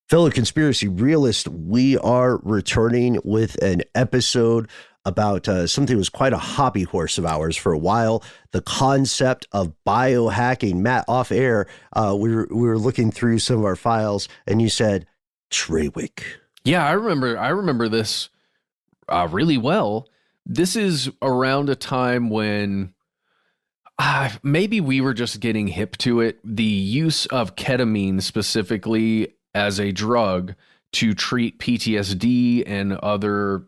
Fellow conspiracy realists, we are returning with an episode about something that was quite a hobby horse of ours for a while, the concept of biohacking. Matt, off air, we were looking through some of our files, and you said, Traywick. Yeah, I remember this really well. This is around a time when maybe we were just getting hip to it. The use of ketamine specifically as a drug to treat PTSD and other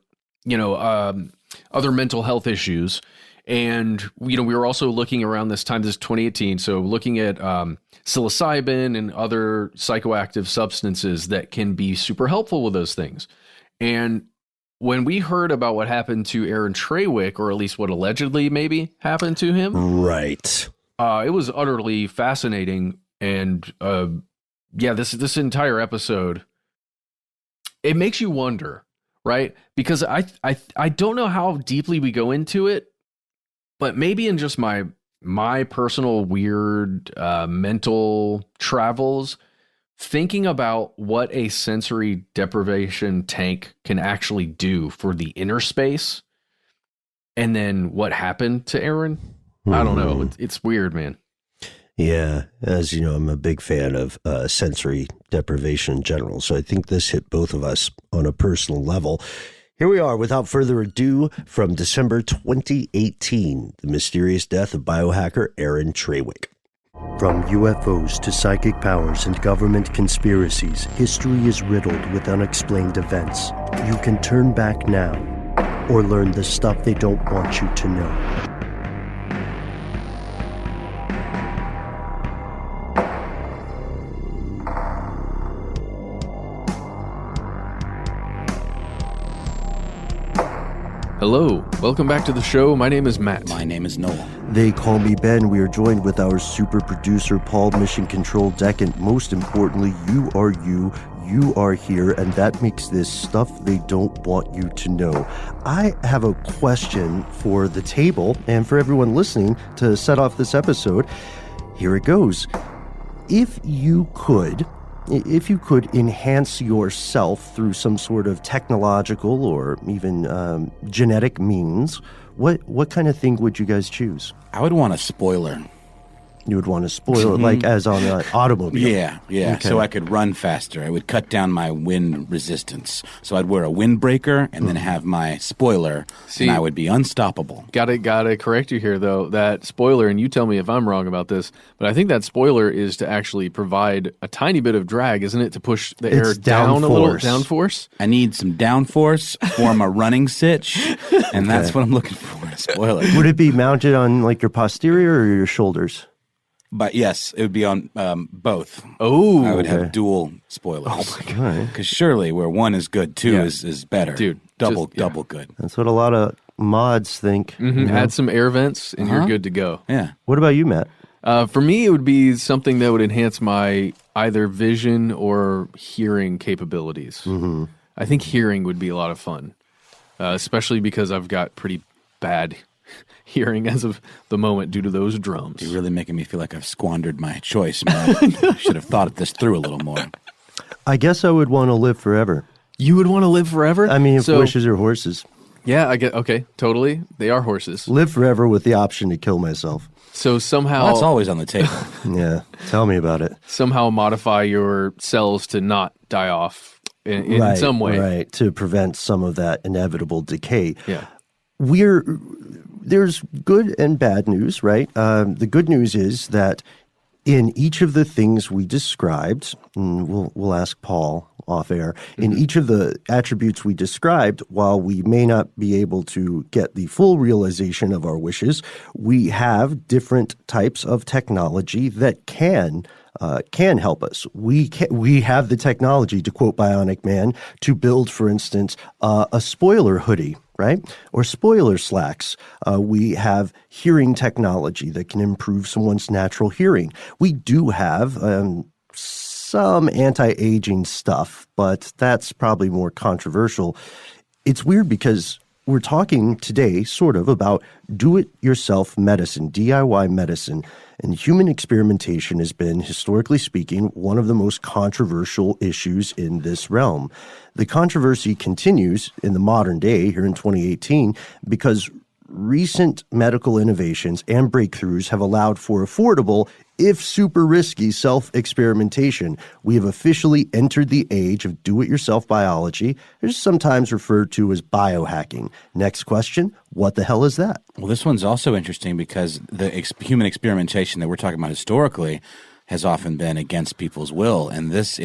mental health issues. And, we were also looking around this time, this is 2018. So looking at psilocybin and other psychoactive substances that can be super helpful with those things. And when we heard about what happened to Aaron Traywick, or at least what allegedly maybe happened to him. Right. It was utterly fascinating. And, this entire episode, it makes you wonder, right? Because I don't know how deeply we go into it, but maybe in just my personal weird mental travels, thinking about what a sensory deprivation tank can actually do for the inner space, and then what happened to Aaron, I don't know. It's weird, man. Yeah, as you know, I'm a big fan of sensory deprivation in general, so I think this hit both of us on a personal level. Here we are, without further ado, from December 2018, the mysterious death of biohacker Aaron Traywick. From UFOs to psychic powers and government conspiracies, history is riddled with unexplained events. You can turn back now, or learn the stuff they don't want you to know. Hello, welcome back to the show. My name is Matt. My name is Noah. They call me Ben. We are joined with our super producer, Paul, Mission Control Deck, and most importantly, you are here, and that makes this stuff they don't want you to know. I have a question for the table and for everyone listening to set off this episode. Here it goes. If you could enhance yourself through some sort of technological or even genetic means, what kind of thing would you guys choose? I would want a spoiler. You would want to spoil it, like as on an automobile? Yeah. Okay. So I could run faster. I would cut down my wind resistance. So I'd wear a windbreaker and then have my spoiler, and I would be unstoppable. Gotta correct you here, though. That spoiler, and you tell me if I'm wrong about this, but I think that spoiler is to actually provide a tiny bit of drag, isn't it? To push the air down a little, downforce? I need some downforce, form a running sitch, and that's what I'm looking for, a spoiler. Would it be mounted on like your posterior or your shoulders? But yes, it would be on both. Oh, I would have dual spoilers. Oh my God! Because surely where one is good, two is better. Dude, double good. That's what a lot of mods think. Mm-hmm. Add some air vents, and you're good to go. Yeah. What about you, Matt? For me, it would be something that would enhance my either vision or hearing capabilities. Mm-hmm. I think hearing would be a lot of fun, especially because I've got pretty bad hearing as of the moment due to those drums. You're really making me feel like I've squandered my choice, man. I should have thought this through a little more. I guess I would want to live forever. You would want to live forever? I mean, if wishes are horses. Yeah, I get. Okay, totally. They are horses. Live forever with the option to kill myself. So somehow... Well, that's always on the table. Yeah, tell me about it. Somehow modify your cells to not die off in some way. Right, to prevent some of that inevitable decay. Yeah. There's good and bad news, right? The good news is that in each of the things we described, and we'll ask Paul off air, in each of the attributes we described, while we may not be able to get the full realization of our wishes, we have different types of technology that can help us. We have the technology, to quote Bionic Man, to build, for instance, a spoiler hoodie, right? Or spoiler slacks. We have hearing technology that can improve someone's natural hearing. We do have some anti-aging stuff, but that's probably more controversial. It's weird because we're talking today sort of about do-it-yourself medicine, DIY medicine. And human experimentation has been, historically speaking, one of the most controversial issues in this realm. The controversy continues in the modern day, here in 2018, because recent medical innovations and breakthroughs have allowed for affordable, if super risky, self-experimentation. We have officially entered the age of do-it-yourself biology. It's sometimes referred to as biohacking. Next question, what the hell is that? Well, this one's also interesting because the human experimentation that we're talking about historically has often been against people's will, and this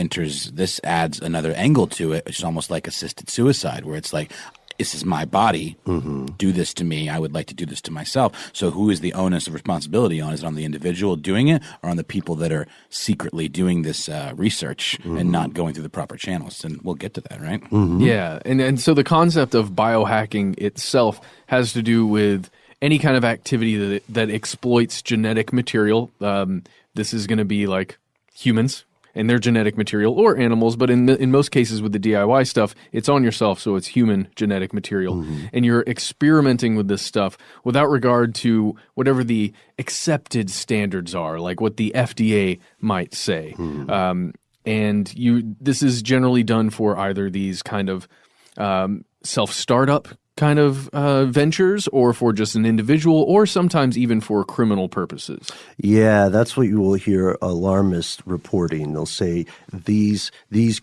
adds another angle to it. It's almost like assisted suicide, where it's like, this is my body. Do this to me. I would like to do this to myself. So who is the onus of responsibility on? Is it on the individual doing it or on the people that are secretly doing this research and not going through the proper channels? And we'll get to that, right? Yeah. And so the concept of biohacking itself has to do with any kind of activity that exploits genetic material. This is going to be like humans and their genetic material, or animals, but in most cases with the DIY stuff, it's on yourself, so it's human genetic material. And you're experimenting with this stuff without regard to whatever the accepted standards are, like what the FDA might say. And this is generally done for either these kind of self-startup kind of ventures, or for just an individual, or sometimes even for criminal purposes. Yeah, that's what you will hear alarmist reporting. They'll say these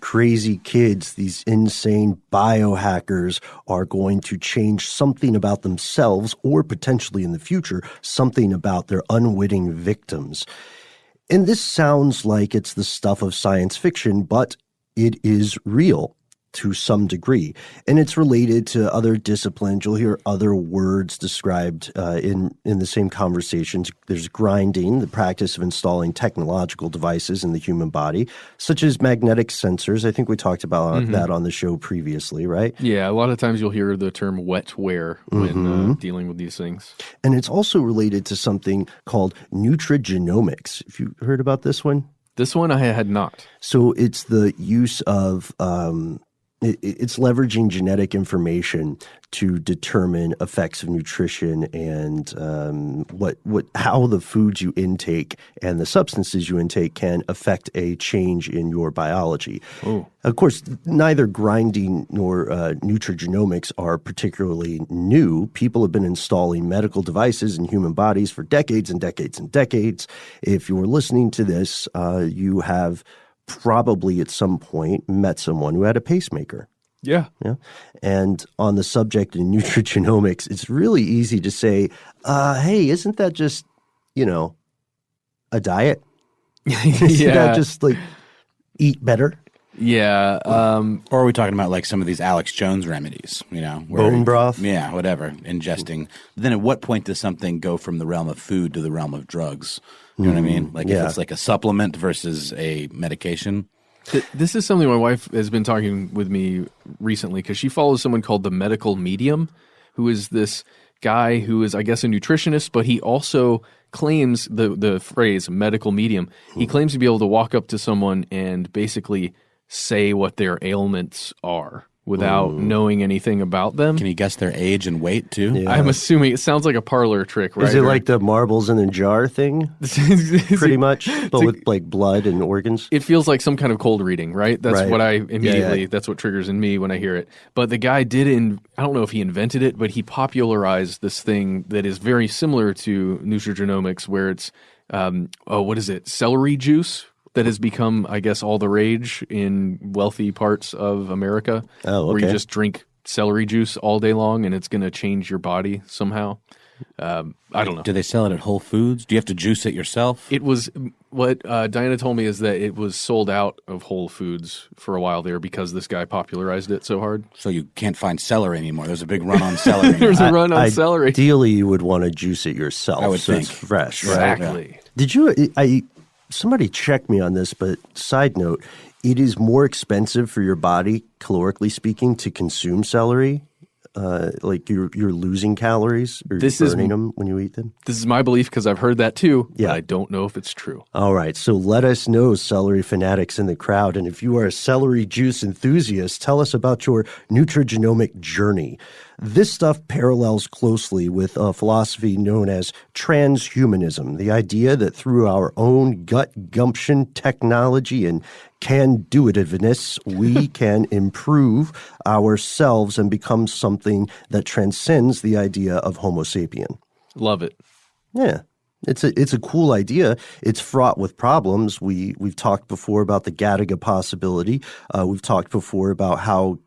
crazy kids, these insane biohackers are going to change something about themselves, or potentially in the future, something about their unwitting victims. And this sounds like it's the stuff of science fiction, but it is real to some degree. And it's related to other disciplines. You'll hear other words described in the same conversations. There's grinding, the practice of installing technological devices in the human body, such as magnetic sensors. I think we talked about that on the show previously, right? Yeah, a lot of times you'll hear the term wetware when dealing with these things. And it's also related to something called nutrigenomics. Have you heard about this one? This one I had not. So it's the use of it's leveraging genetic information to determine effects of nutrition and how the foods you intake and the substances you intake can affect a change in your biology. Oh. Of course, neither grinding nor nutrigenomics are particularly new. People have been installing medical devices in human bodies for decades and decades and decades. If you're listening to this, you have probably at some point met someone who had a pacemaker. Yeah. And on the subject of nutrigenomics, it's really easy to say, hey, isn't that just, a diet? Isn't that just like eat better? Yeah. Or are we talking about like some of these Alex Jones remedies, bone broth? Yeah, whatever, ingesting. Then at what point does something go from the realm of food to the realm of drugs? You know what I mean? Like if it's like a supplement versus a medication. This is something my wife has been talking with me recently, because she follows someone called the medical medium, who is this guy who is, I guess, a nutritionist, but he also claims the phrase medical medium. He claims to be able to walk up to someone and basically say what their ailments are without knowing anything about them. Can you guess their age and weight too? Yeah. I'm assuming it sounds like a parlor trick, right? Is it like the marbles in a jar thing? Pretty much, but with like blood and organs? It feels like some kind of cold reading, right? That's what I immediately, that's what triggers in me when I hear it. But the guy I don't know if he invented it, but he popularized this thing that is very similar to nutrigenomics, where it's, what is it? Celery juice? That has become, I guess, all the rage in wealthy parts of America. Oh, okay. Where you just drink celery juice all day long and it's going to change your body somehow. I don't know. Do they sell it at Whole Foods? Do you have to juice it yourself? It was what Diana told me is that it was sold out of Whole Foods for a while there because this guy popularized it so hard. So you can't find celery anymore. There's a big run on celery. There's a run on celery. Ideally, you would want to juice it yourself. I would think. It's fresh, exactly. Right? Did you? Somebody check me on this, but side note, it is more expensive for your body, calorically speaking, to consume celery like you're losing calories or This you're is- burning them when you eat them? This is my belief because I've heard that too, Yeah. but I don't know if it's true. All right, so let us know, celery fanatics in the crowd. And if you are a celery juice enthusiast, tell us about your nutrigenomic journey. This stuff parallels closely with a philosophy known as transhumanism, the idea that through our own gut gumption, technology, and can-do-itiveness, we can improve ourselves and become something that transcends the idea of Homo sapien. Love it. Yeah. It's a cool idea. It's fraught with problems. We've talked before about the Gattaca possibility. We've talked before about how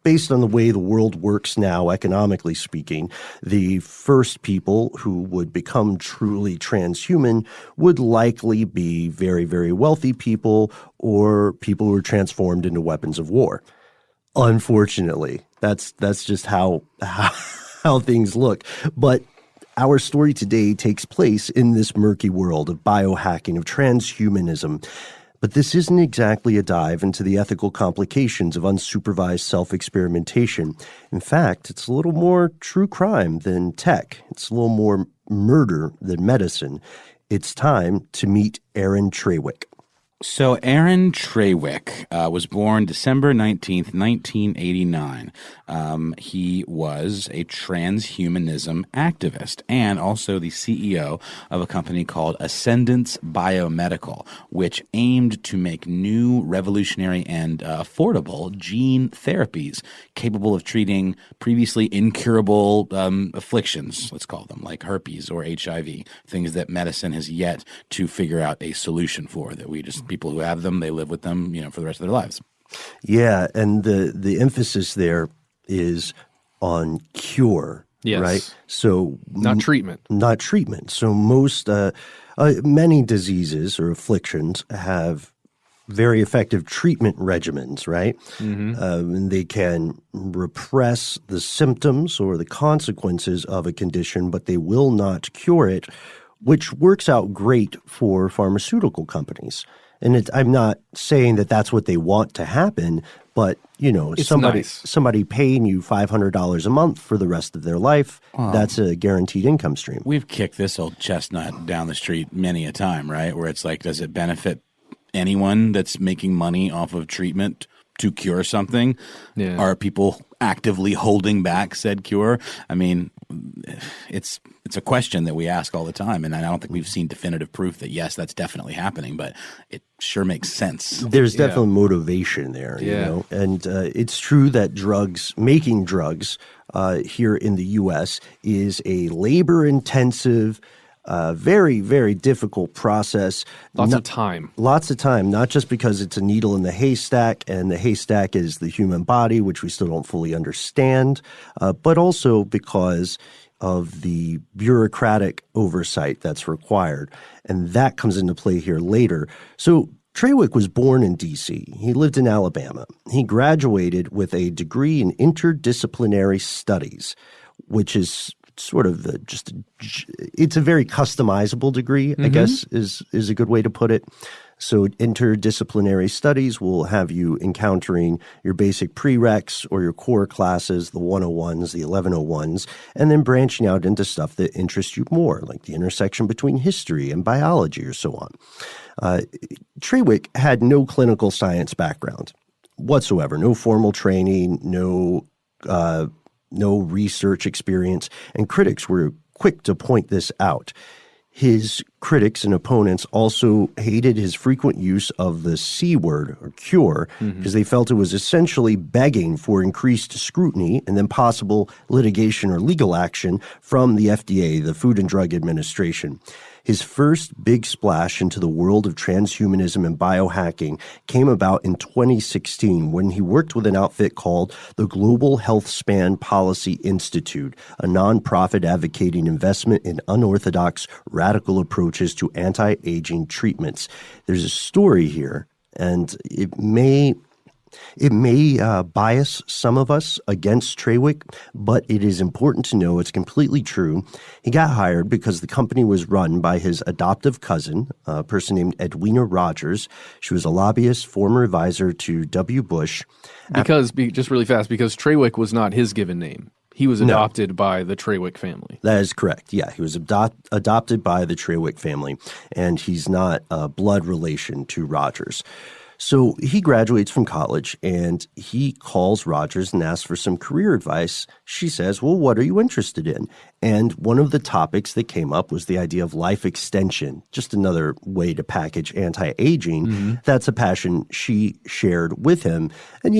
based on the way the world works now, economically speaking, the first people who would become truly transhuman would likely be very, very wealthy people or people who are transformed into weapons of war. Unfortunately, that's just how things look. But our story today takes place in this murky world of biohacking, of transhumanism. But this isn't exactly a dive into the ethical complications of unsupervised self-experimentation. In fact, it's a little more true crime than tech. It's a little more murder than medicine. It's time to meet Aaron Traywick. So Aaron Traywick was born December 19th, 1989. He was a transhumanism activist and also the CEO of a company called Ascendance Biomedical, which aimed to make new, revolutionary, and affordable gene therapies capable of treating previously incurable afflictions, let's call them, like herpes or HIV, things that medicine has yet to figure out a solution for, that we just people who have them, they live with them, for the rest of their lives. Yeah, and the emphasis there is on cure, Yes. right? So Not treatment. Not treatment. So most many diseases or afflictions have very effective treatment regimens, right? And they can repress the symptoms or the consequences of a condition, but they will not cure it, which works out great for pharmaceutical companies. And I'm not saying that that's what they want to happen, but It's somebody paying you $500 a month for the rest of their life, that's a guaranteed income stream. We've kicked this old chestnut down the street many a time, right? Where it's like, does it benefit anyone that's making money off of treatment to cure something? Yeah. Are people actively holding back said cure? I mean, it's a question that we ask all the time, and I don't think we've seen definitive proof that yes, that's definitely happening, but it sure makes sense. There's definitely motivation there, and it's true that making drugs here in the U.S. is a labor-intensive, very, very difficult process. Lots of time. Lots of time, not just because it's a needle in the haystack, and the haystack is the human body, which we still don't fully understand, but also because of the bureaucratic oversight that's required. And that comes into play here later. So Traywick was born in D.C. He lived in Alabama. He graduated with a degree in interdisciplinary studies, which is sort of it's a very customizable degree, I guess is a good way to put it. So interdisciplinary studies will have you encountering your basic prereqs or your core classes, the 101s, the 1101s, and then branching out into stuff that interests you more, like the intersection between history and biology or so on. Traywick had no clinical science background whatsoever, no formal training, no research experience, and critics were quick to point this out. His critics and opponents also hated his frequent use of the C word, or cure, because they felt it was essentially begging for increased scrutiny and then possible litigation or legal action from the FDA, the Food and Drug Administration. His first big splash into the world of transhumanism and biohacking came about in 2016 when he worked with an outfit called the Global Health Span Policy Institute, a nonprofit advocating investment in unorthodox, radical approaches to anti-aging treatments. There's a story here, and it may It may bias some of us against Traywick, but it is important to know it's completely true. He got hired because the company was run by his adoptive cousin, a person named Edwina Rogers. She was a lobbyist, former advisor to W. Bush. Just really fast, because Traywick was not his given name. He was adopted by the Traywick family. That is correct. Yeah, he was adopted by the Traywick family, and he's not a blood relation to Rogers. So he graduates from college, and he calls Rogers and asks for some career advice. She says, well, what are you interested in? And one of the topics that came up was the idea of life extension, just another way to package anti-aging. Mm-hmm. That's a passion she shared with him. And,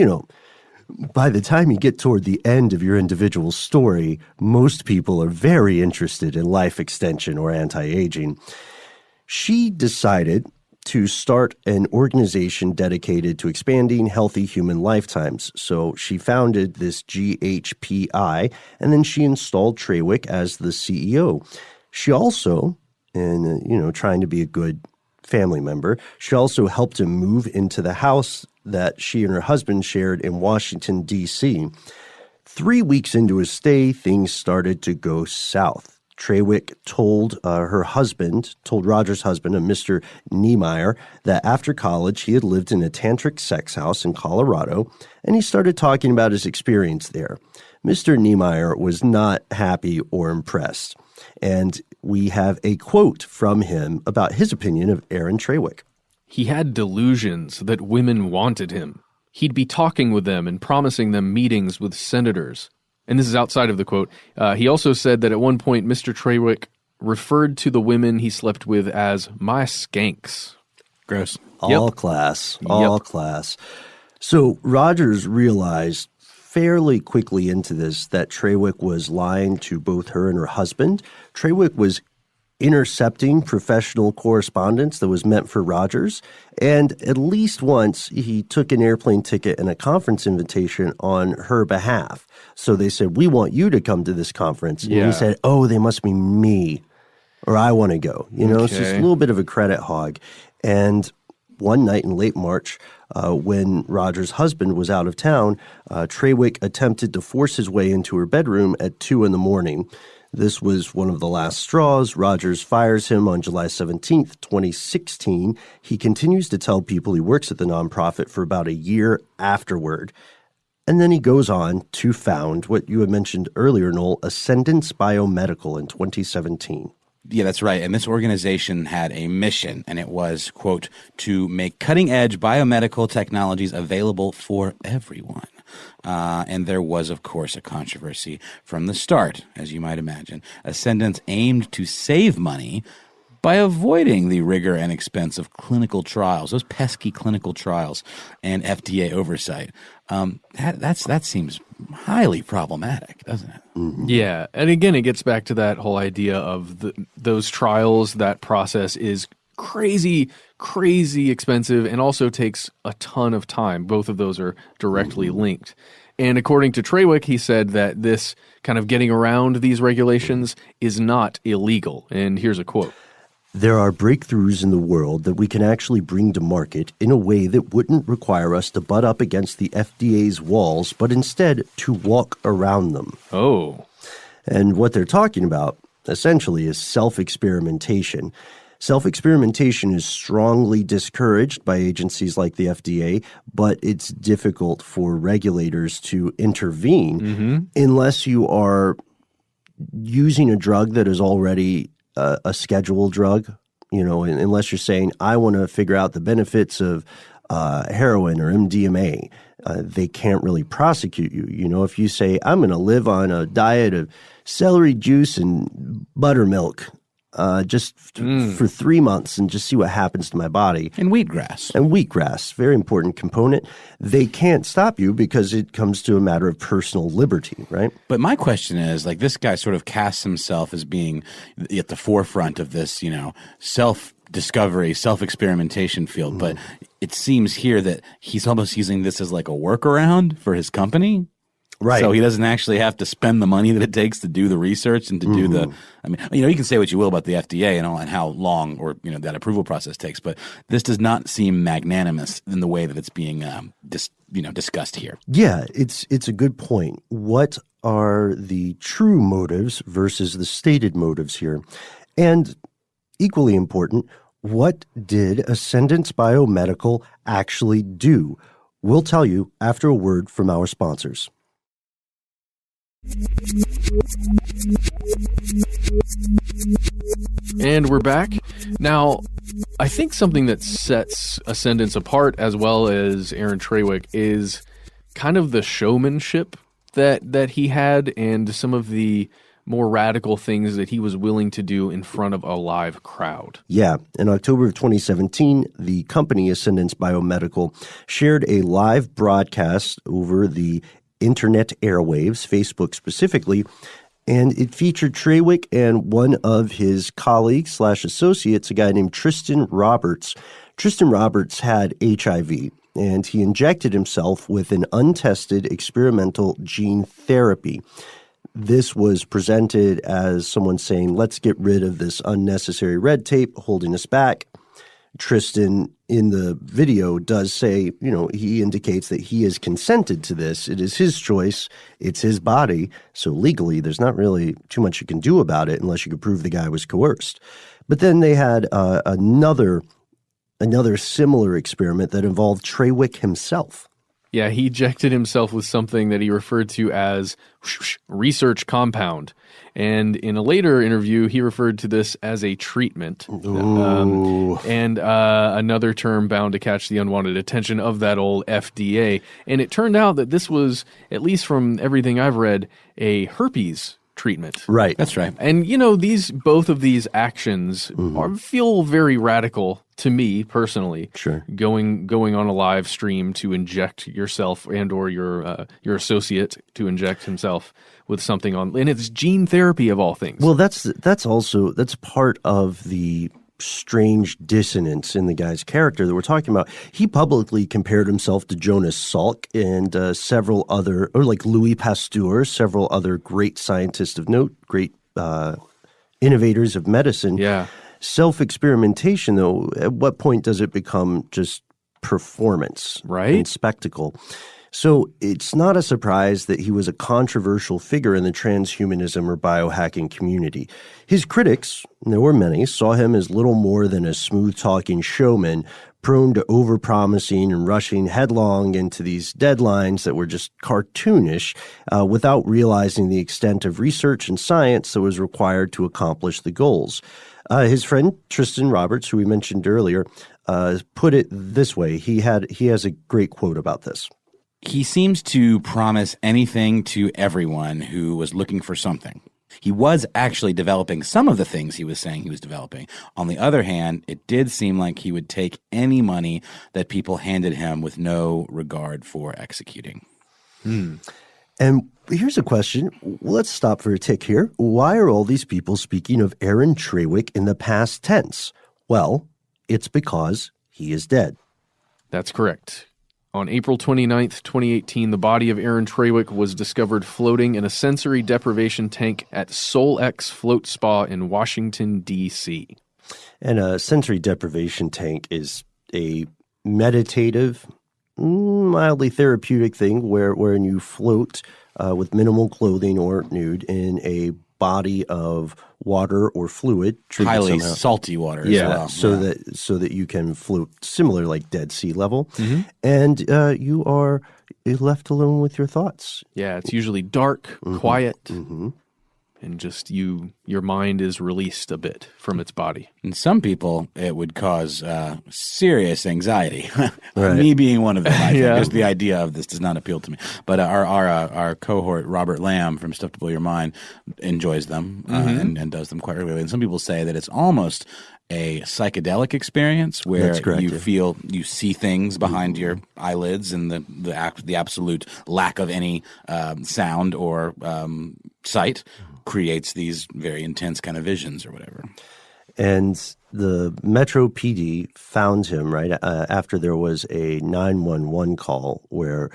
by the time you get toward the end of your individual story, most people are very interested in life extension or anti-aging. She decided to start an organization dedicated to expanding healthy human lifetimes. So she founded this GHPI, and then she installed Traywick as the CEO. She also, trying to be a good family member, she also helped him move into the house that she and her husband shared in Washington, D.C. 3 weeks into his stay, things started to go south. Traywick told Roger's husband, a Mr. Niemeyer, that after college he had lived in a tantric sex house in Colorado, and he started talking about his experience there. Mr. Niemeyer was not happy or impressed, and we have a quote from him about his opinion of Aaron Traywick. He had delusions that women wanted him. He'd be talking with them and promising them meetings with senators. And this is outside of the quote. He also said that at one point, Mr. Traywick referred to the women he slept with as my skanks. Gross. All class. So Rogers realized fairly quickly into this that Traywick was lying to both her and her husband. Traywick was intercepting professional correspondence that was meant for Rogers, and at least once he took an airplane ticket and a conference invitation on her behalf. So they said, we want you to come to this conference. And he said, oh, they must be me, or I want to go. It's just a little bit of a credit hog. And one night in late March, when Rogers' husband was out of town, Traywick attempted to force his way into her bedroom at 2 a.m. This was one of the last straws. Rogers fires him on July 17th, 2016. He continues to tell people he works at the nonprofit for about a year afterward. And then he goes on to found what you had mentioned earlier, Noel, Ascendance Biomedical in 2017. Yeah, that's right. And this organization had a mission, and it was, quote, to make cutting-edge biomedical technologies available for everyone. And there was, of course, a controversy from the start, as you might imagine. Ascendance aimed to save money by avoiding the rigor and expense of clinical trials, those pesky clinical trials, and FDA oversight. That seems highly problematic, doesn't it? Mm-hmm. Yeah, and again, it gets back to that whole idea of those trials. That process is crazy expensive and also takes a ton of time. Both of those are directly linked. And according to Traywick, he said that this kind of getting around these regulations is not illegal. And here's a quote. There are breakthroughs in the world that we can actually bring to market in a way that wouldn't require us to butt up against the FDA's walls, but instead to walk around them. Oh. And what they're talking about, essentially, is self-experimentation. Self-experimentation is strongly discouraged by agencies like the FDA, but it's difficult for regulators to intervene unless you are using a drug that is already a scheduled drug, unless you're saying, I want to figure out the benefits of heroin or MDMA. They can't really prosecute you. If you say, I'm going to live on a diet of celery juice and buttermilk, for 3 months and just see what happens to my body. And wheatgrass. Very important component. They can't stop you because it comes to a matter of personal liberty, right? But my question is, this guy sort of casts himself as being at the forefront of this, self-discovery, self-experimentation field. But it seems here that he's almost using this as like a workaround for his company. Right. So he doesn't actually have to spend the money that it takes to do the research and to do the. I mean, you can say what you will about the FDA and how long or that approval process takes, but this does not seem magnanimous in the way that it's being discussed here. Yeah, it's a good point. What are the true motives versus the stated motives here? And equally important, what did Ascendance Biomedical actually do? We'll tell you after a word from our sponsors. And we're back. Now, I think something that sets Ascendance apart, as well as Aaron Traywick, is kind of the showmanship that he had and some of the more radical things that he was willing to do in front of a live crowd. Yeah. In October of 2017, the company Ascendance Biomedical shared a live broadcast over the internet airwaves, Facebook specifically, and it featured Traywick and one of his colleagues / associates, a guy named Tristan Roberts. Tristan Roberts had HIV, and he injected himself with an untested experimental gene therapy. This was presented as someone saying, let's get rid of this unnecessary red tape holding us back. Tristan, in the video, does say, he indicates that he has consented to this. It is his choice. It's his body. So legally, there's not really too much you can do about it unless you can prove the guy was coerced. But then they had another similar experiment that involved Traywick himself. Yeah, he injected himself with something that he referred to as research compound. And in a later interview, he referred to this as a treatment. And another term bound to catch the unwanted attention of that old FDA. And it turned out that this was, at least from everything I've read, a herpes treatment. Right. That's right. And, both of these actions feel very radical to me personally. Sure. Going on a live stream to inject yourself and or your associate to inject himself with something and it's gene therapy of all things. Well, that's part of the strange dissonance in the guy's character that we're talking about. He publicly compared himself to Jonas Salk and several other, or like Louis Pasteur, several other great scientists of note, great innovators of medicine. Yeah. Self-experimentation, though, at what point does it become just performance and spectacle? So it's not a surprise that he was a controversial figure in the transhumanism or biohacking community. His critics, and there were many, saw him as little more than a smooth-talking showman, prone to overpromising and rushing headlong into these deadlines that were just cartoonish without realizing the extent of research and science that was required to accomplish the goals. His friend Tristan Roberts, who we mentioned earlier, put it this way. He has a great quote about this. He seems to promise anything to everyone who was looking for something. He was actually developing some of the things he was saying he was developing. On the other hand, it did seem like he would take any money that people handed him with no regard for executing. And here's a question. Let's stop for a tick here. Why are all these people speaking of Aaron Traywick in the past tense? Well, it's because he is dead. That's correct. On April 29th, 2018, the body of Aaron Traywick was discovered floating in a sensory deprivation tank at SolX Float Spa in Washington, D.C. And a sensory deprivation tank is a meditative, mildly therapeutic thing wherein you float with minimal clothing or nude in a body of water or fluid, highly salty water as well. So that you can float similar like Dead Sea level, and you are left alone with your thoughts. Yeah, it's usually dark, quiet, and just your mind is released a bit from its body. And some people, it would cause serious anxiety. Right. Me being one of them, I think just the idea of this does not appeal to me. But our cohort, Robert Lamb from Stuff to Blow Your Mind, enjoys them and does them quite regularly. And some people say that it's almost a psychedelic experience where you see things behind your eyelids and the absolute lack of any sound or sight creates these very intense kind of visions or whatever. And the Metro PD found him right after there was a 911 call where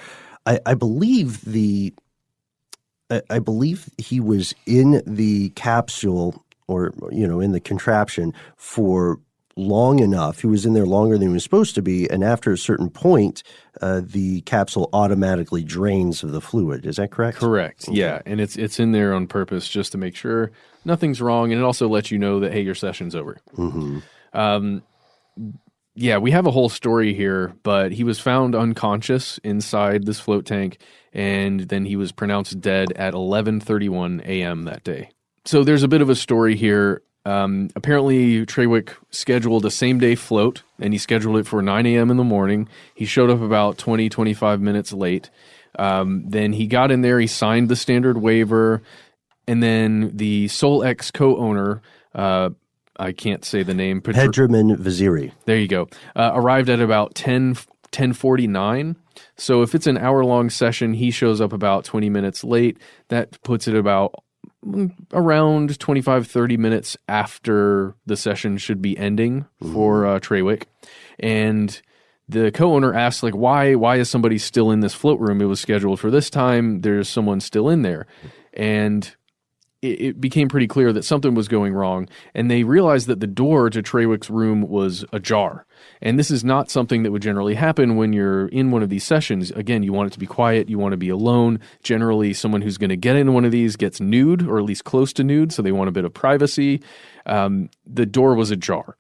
I believe the I believe he was in the capsule or, in the contraption for long enough. He was in there longer than he was supposed to be. And after a certain point, the capsule automatically drains of the fluid. Is that correct? Correct. Okay. Yeah. And it's in there on purpose just to make sure nothing's wrong. And it also lets you know that, hey, your session's over. Mm-hmm. Yeah, we have a whole story here, but he was found unconscious inside this float tank, and then he was pronounced dead at 11:31 a.m. that day. So there's a bit of a story here. Apparently, Traywick scheduled a same-day float, and he scheduled it for 9 a.m. in the morning. He showed up about 25 minutes late. Then he got in there, he signed the standard waiver, and then the sole ex-co-owner, I can't say the name. Pedramin Vaziri. There you go. Arrived at about 10:49. So if it's an hour-long session, he shows up about 20 minutes late. That puts it about around 25-30 minutes after the session should be ending for Traywick. And the co-owner asked, like, why is somebody still in this float room? It was scheduled for this time. There's someone still in there. And it became pretty clear that something was going wrong, and they realized that the door to Traywick's room was ajar. And this is not something that would generally happen when you're in one of these sessions. Again, you want it to be quiet, you want to be alone. Generally, someone who's going to get into one of these gets nude, or at least close to nude, so they want a bit of privacy. The door was ajar.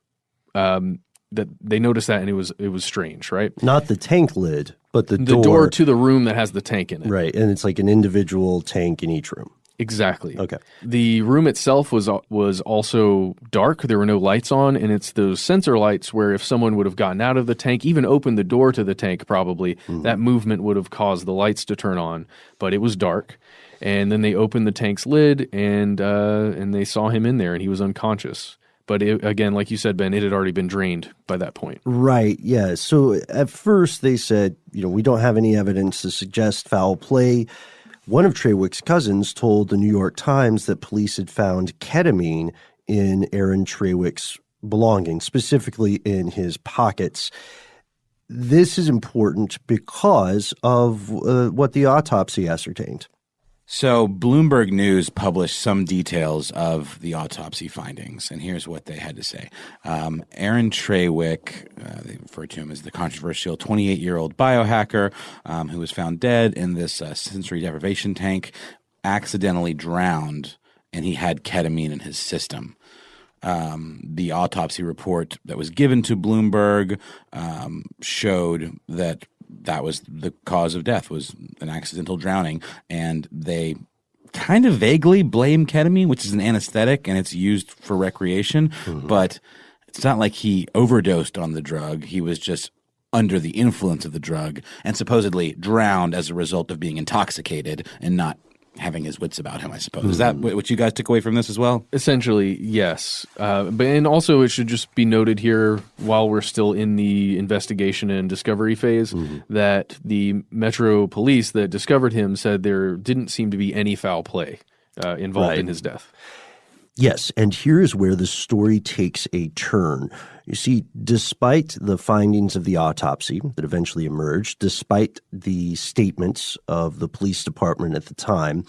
That they noticed that, and it was strange, right? Not the tank lid, but the door to the room that has the tank in it. Right, and it's like an individual tank in each room. Exactly. Okay. The room itself was also dark. There were no lights on, and it's those sensor lights where if someone would have gotten out of the tank, even opened the door to the tank probably, that movement would have caused the lights to turn on. But it was dark. And then they opened the tank's lid, and they saw him in there, and he was unconscious. But again, like you said, Ben, it had already been drained by that point. Right, yeah. So at first they said, we don't have any evidence to suggest foul play. One of Traywick's cousins told the New York Times that police had found ketamine in Aaron Traywick's belongings, specifically in his pockets. This is important because of what the autopsy ascertained. So Bloomberg News published some details of the autopsy findings, and here's what they had to say. Aaron Traywick, they refer to him as the controversial 28-year-old biohacker who was found dead in this sensory deprivation tank, accidentally drowned, and he had ketamine in his system. The autopsy report that was given to Bloomberg showed that was the cause of death, was an accidental drowning, and they kind of vaguely blame ketamine, which is an anesthetic and it's used for recreation, but it's not like he overdosed on the drug. He was just under the influence of the drug and supposedly drowned as a result of being intoxicated and not having his wits about him, I suppose. Is that what you guys took away from this as well? Essentially, yes. And also it should just be noted here, while we're still in the investigation and discovery phase, that the Metro police that discovered him said there didn't seem to be any foul play involved in his death. Yes, and here's where the story takes a turn. You see, despite the findings of the autopsy that eventually emerged, despite the statements of the police department at the time,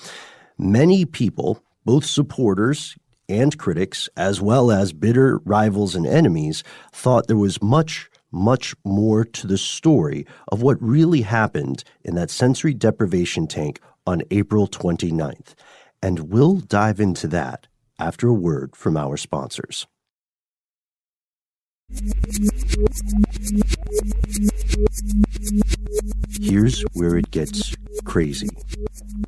many people, both supporters and critics, as well as bitter rivals and enemies, thought there was much, much more to the story of what really happened in that sensory deprivation tank on April 29th. And we'll dive into that after a word from our sponsors. Here's where it gets crazy.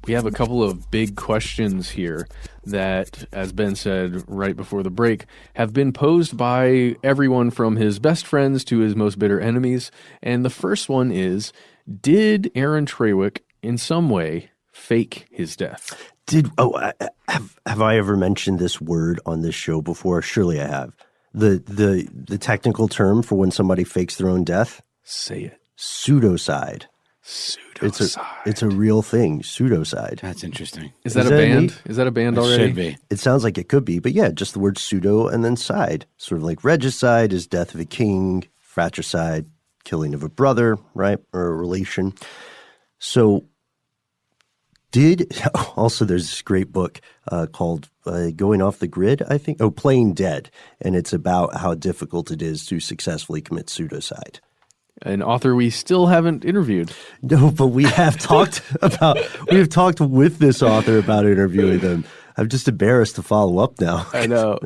We have a couple of big questions here that, as Ben said right before the break, have been posed by everyone from his best friends to his most bitter enemies. And the first one is, did Aaron Traywick in some way fake his death? Have I ever mentioned this word on this show before? Surely I have. The technical term for when somebody fakes their own death? Say it. Pseudocide. Pseudocide. It's a real thing, pseudocide. That's interesting. Is that a band? Is that a band already? It should be. It sounds like it could be, but yeah, just the word pseudo and then side. Sort of like regicide is death of a king, fratricide, killing of a brother, right, or a relation. So Also, there's this great book called Going Off the Grid, I think. Oh, Playing Dead. And it's about how difficult it is to successfully commit pseudocide. An author we still haven't interviewed. No, but we have talked with this author about interviewing them. I'm just embarrassed to follow up now. I know.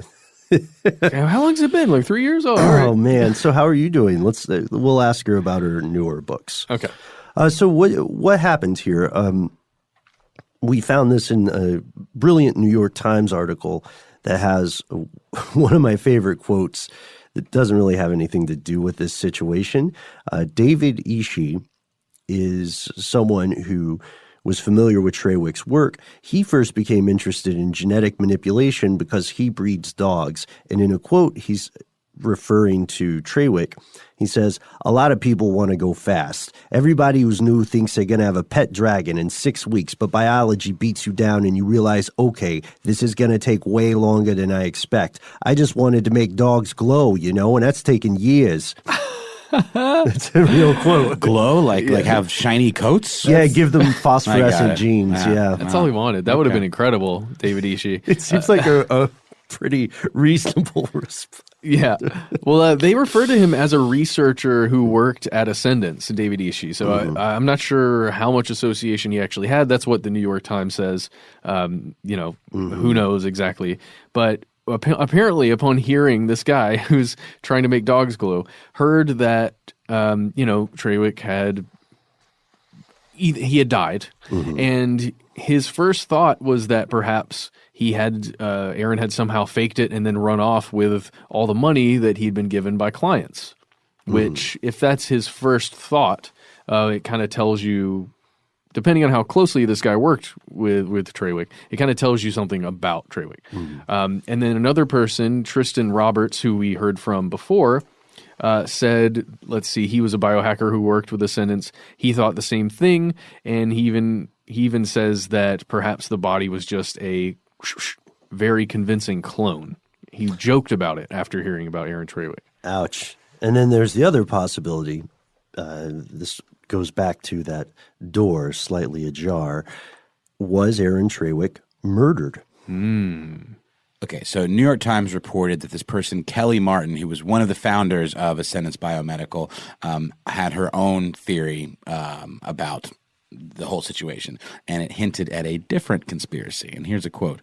How long has it been? Like 3 years? Oh, all Oh right. man. So how are you doing? We'll ask her about her newer books. Okay. So what happened here? We found this in a brilliant New York Times article that has one of my favorite quotes that doesn't really have anything to do with this situation. David Ishii is someone who was familiar with Traywick's work. He first became interested in genetic manipulation because he breeds dogs. And in a quote, he's referring to Traywick. He says, "A lot of people want to go fast. Everybody who's new thinks they're going to have a pet dragon in 6 weeks, but biology beats you down and you realize, okay, this is going to take way longer than I expect. I just wanted to make dogs glow, and that's taken years." It's a real quote. Glow, like have shiny coats? Yeah, give them I got phosphorescent it. genes. Yeah. That's all he wanted. That would have been incredible, David Ishii. It seems like a pretty reasonable response. Yeah. Well, they refer to him as a researcher who worked at Ascendance, David Ishii. So I'm not sure how much association he actually had. That's what the New York Times says. Who knows exactly. But apparently, upon hearing this guy who's trying to make dogs glow, heard that, Traywick had died. And his first thought was that perhaps Aaron had somehow faked it and then run off with all the money that he'd been given by clients, which if that's his first thought, it kind of tells you, depending on how closely this guy worked with Traywick, it kind of tells you something about Traywick. And then another person, Tristan Roberts, who we heard from before, said, he was a biohacker who worked with Ascendance. He thought the same thing, and he even says that perhaps the body was just a very convincing clone. He joked about it after hearing about Aaron Traywick. Ouch. And then there's the other possibility. This goes back to that door slightly ajar. Was Aaron Traywick murdered? Okay, so New York Times reported that this person, Kelly Martin, who was one of the founders of Ascendance Biomedical, had her own theory about the whole situation, and it hinted at a different conspiracy. And here's a quote.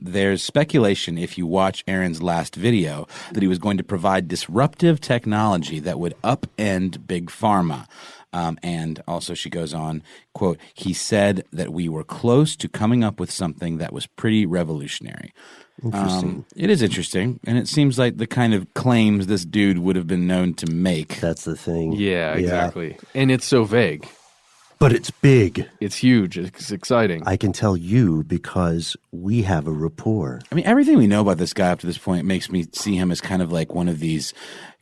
There's speculation, if you watch Aaron's last video, that he was going to provide disruptive technology that would upend Big Pharma. And also she goes on, quote, "He said that we were close to coming up with something that was pretty revolutionary." Interesting. It is interesting, and it seems like the kind of claims this dude would have been known to make. That's the thing. Yeah, exactly. And it's so vague. But it's big. It's huge. It's exciting. I can tell you because we have a rapport. I mean, everything we know about this guy up to this point makes me see him as kind of like one of these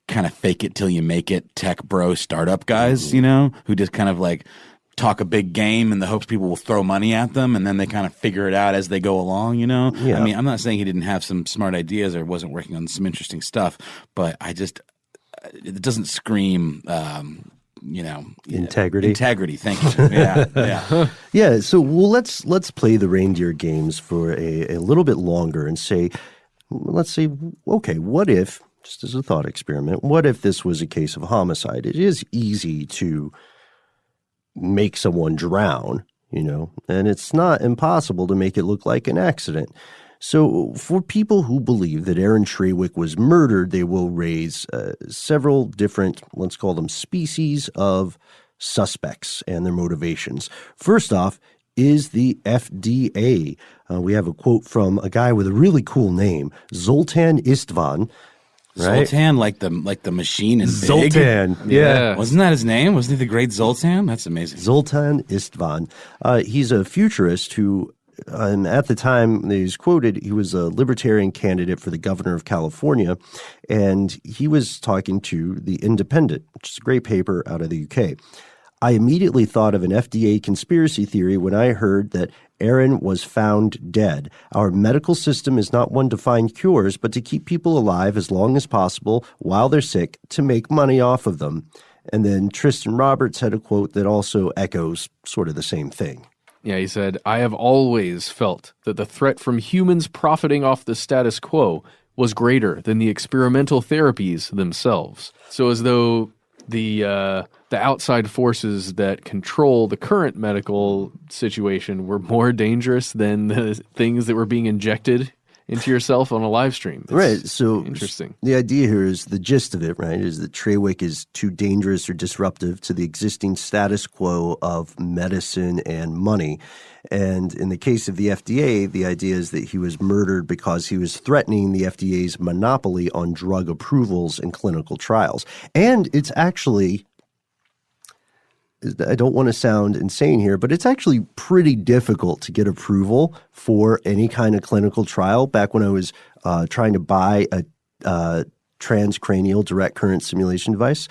kind of fake it till you make it tech bro startup guys, who just kind of like talk a big game in the hopes people will throw money at them, and then they kind of figure it out as they go along, Yeah. I mean, I'm not saying he didn't have some smart ideas or wasn't working on some interesting stuff, but it doesn't scream Integrity. Integrity, thank you. Yeah. Yeah, so let's play the reindeer games for a little bit longer and let's say, okay, what if, just as a thought experiment, what if this was a case of homicide? It is easy to make someone drown, and it's not impossible to make it look like an accident. So for people who believe that Aaron Traywick was murdered, they will raise several different, let's call them species of suspects and their motivations. First off is the FDA. We have a quote from a guy with a really cool name, Zoltan Istvan. Right? Zoltan, like the machine in Big? Zoltan, yeah. Wasn't that his name? Wasn't he the great Zoltan? That's amazing. Zoltan Istvan. He's a futurist who, and at the time that he's quoted, he was a libertarian candidate for the governor of California, and he was talking to The Independent, which is a great paper out of the UK. "I immediately thought of an FDA conspiracy theory when I heard that Aaron was found dead. Our medical system is not one to find cures, but to keep people alive as long as possible while they're sick to make money off of them." And then Tristan Roberts had a quote that also echoes sort of the same thing. Yeah, he said, I have always felt that the threat from humans profiting off the status quo was greater than the experimental therapies themselves. So as though the outside forces that control the current medical situation were more dangerous than the things that were being injected into yourself on a live stream. It's right. So interesting. The idea here is the gist of it, right, is that Traywick is too dangerous or disruptive to the existing status quo of medicine and money. And in the case of the FDA, the idea is that he was murdered because he was threatening the FDA's monopoly on drug approvals and clinical trials. And it's actually, I don't want to sound insane here, but it's actually pretty difficult to get approval for any kind of clinical trial. Back when I was trying to buy a transcranial direct current simulation device,